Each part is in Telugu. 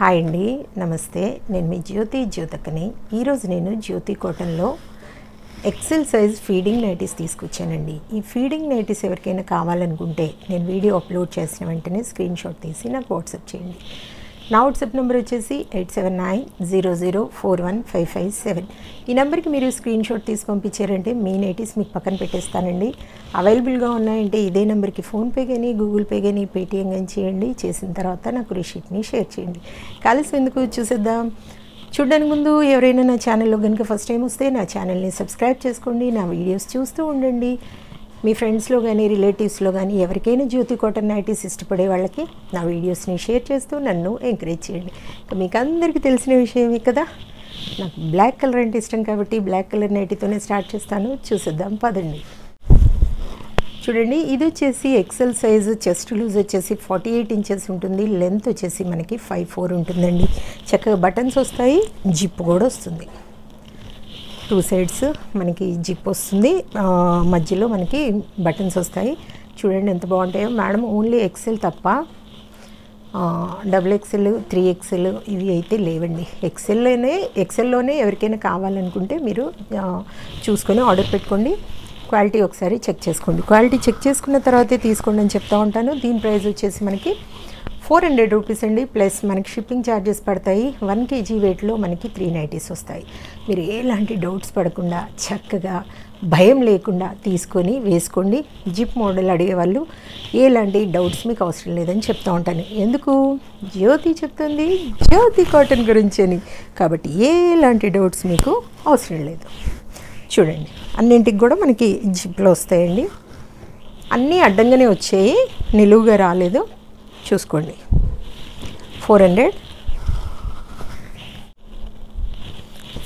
హాయ్ అండి, నమస్తే. నేను మీ జ్యోతకని. ఈరోజు నేను జ్యోతి కాటన్లో ఎక్సెల్ సైజ్ ఫీడింగ్ నైటీస్ తీసుకొచ్చానండి. ఈ ఫీడింగ్ నైటీస్ ఎవరికైనా కావాలనుకుంటే నేను వీడియో అప్లోడ్ చేసిన వెంటనే స్క్రీన్ షాట్ తీసి నాకు వాట్సాప్ చేయండి. నా వాట్సాప్ నెంబర్ వచ్చేసి 8790041557. ఈ నెంబర్కి మీరు స్క్రీన్ షాట్ తీసి పంపించారంటే మీ నైటీస్ మీకు పక్కన పెట్టేస్తానండి. అవైలబుల్గా ఉన్నాయంటే ఇదే నెంబర్కి ఫోన్పే కానీ, గూగుల్ పే కానీ, పేటిఎం కానీ చేయండి. చేసిన తర్వాత నాకు రిషీట్ని షేర్ చేయండి. కలిసి ఎందుకు చూసేద్దాం. చూడడానికి ముందు ఎవరైనా నా ఛానల్లో కనుక ఫస్ట్ టైం వస్తే నా ఛానల్ని సబ్స్క్రైబ్ చేసుకోండి. నా వీడియోస్ చూస్తూ ఉండండి. మీ ఫ్రెండ్స్లో కానీ, రిలేటివ్స్లో కానీ ఎవరికైనా జ్యోతి కాటన్ నైటీస్ ఇష్టపడే వాళ్ళకి నా వీడియోస్ని షేర్ చేస్తూ నన్ను ఎంకరేజ్ చేయండి. మీకు అందరికీ తెలిసిన విషయమే కదా, నాకు బ్లాక్ కలర్ అంటే ఇష్టం కాబట్టి బ్లాక్ కలర్ నైటీతోనే స్టార్ట్ చేస్తాను. చూసేద్దాం పదండి. చూడండి, ఇది వచ్చేసి ఎక్సెల్ సైజు. చెస్ట్ లూజ్ వచ్చేసి 48 ఇంచెస్ ఉంటుంది. లెంత్ వచ్చేసి మనకి 5'4" ఉంటుందండి. చక్కగా బటన్స్ వస్తాయి, జిప్ కూడా వస్తుంది. 2 సైడ్స్ మనకి జిప్ వస్తుంది, మధ్యలో మనకి బటన్స్ వస్తాయి. చూడండి ఎంత బాగుంటాయో. మేడం ఓన్లీ ఎక్సెల్ తప్ప XXL, 3XL ఇవి అయితే లేవండి. ఎక్సెల్లోనే ఎవరికైనా కావాలనుకుంటే మీరు చూసుకొని ఆర్డర్ పెట్టుకోండి. క్వాలిటీ ఒకసారి చెక్ చేసుకోండి. క్వాలిటీ చెక్ చేసుకున్న తర్వాతే తీసుకోండి అని చెప్తా ఉంటాను. దీని ప్రైస్ వచ్చేసి మనకి 400 రూపీస్ అండి. ప్లస్ మనకి షిప్పింగ్ ఛార్జెస్ పడతాయి. 1 kg వెయిట్లో మనకి 3 నైటీస్ వస్తాయి. మీరు ఎలాంటి డౌట్స్ పడకుండా చక్కగా భయం లేకుండా తీసుకొని వేసుకోండి. జిప్ మోడల్ అడిగేవాళ్ళు ఎలాంటి డౌట్స్ మీకు అవసరం లేదని చెప్తూ ఉంటాను. ఎందుకు? జ్యోతి చెప్తుంది జ్యోతి కాటన్ గురించి అని. కాబట్టి ఎలాంటి డౌట్స్ మీకు అవసరం లేదు. చూడండి, అన్నింటికి కూడా మనకి జిప్లో వస్తాయండి. అన్నీ అడ్డంగానే వచ్చాయి, నిలువుగా రాలేదు. చూసుకోండి. 400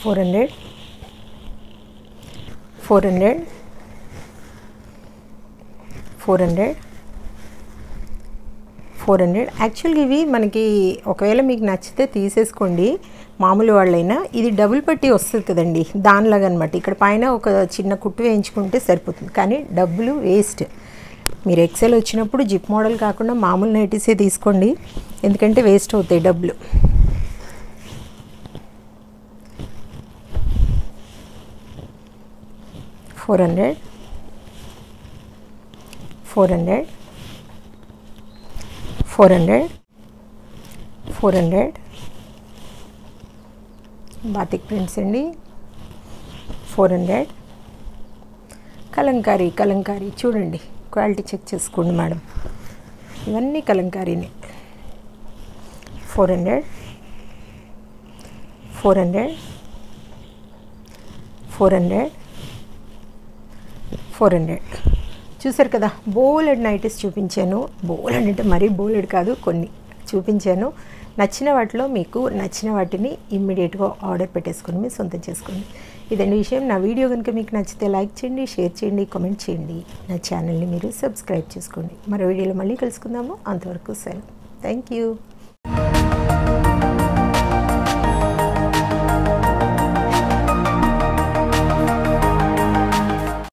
400 400 400 400. యాక్చువల్గా ఇవి మనకి ఒకవేళ మీకు నచ్చితే తీసేసుకోండి. మామూలు వాళ్ళైనా ఇది డబుల్ పట్టీ వస్తుంది కదండి, దానిలాగా అనమాట. ఇక్కడ పైన ఒక చిన్న కుట్టు వేయించుకుంటే సరిపోతుంది. కానీ డబ్బులు వేస్ట్. మీరు ఎక్సెల్ వచ్చినప్పుడు జిప్ మోడల్ కాకుండా మామూలు నైటీసే తీసుకోండి, ఎందుకంటే వేస్ట్ అవుతాయి డబ్బులు. $400 400 400 400 బాతిక్ ప్రింట్స్ అండి. 400 కలంకారీ చూడండి, క్వాలిటీ చెక్ చేసుకోండి మేడం. ఇవన్నీ కలంకారీనే. 400 400 400 400. చూసారు కదా, బోలెడ్ నైటీస్ చూపించాను. బోలెడ్ అంటే మరీ బోలెడ్ కాదు, కొన్ని చూపించాను. నచ్చిన వాటిలో మీకు నచ్చిన వాటిని ఇమ్మీడియట్గా ఆర్డర్ పెట్టేసుకొని మీ సొంతం చేసుకోండి. ఇదండి విషయం. నా వీడియో కనుక మీకు నచ్చితే లైక్ చేయండి, షేర్ చేయండి, కామెంట్ చేయండి. నా ఛానల్ని మీరు సబ్స్క్రైబ్ చేసుకోండి. మరో వీడియోలో మళ్ళీ కలుసుకుందాము. అంతవరకు సెలవు. Thank you.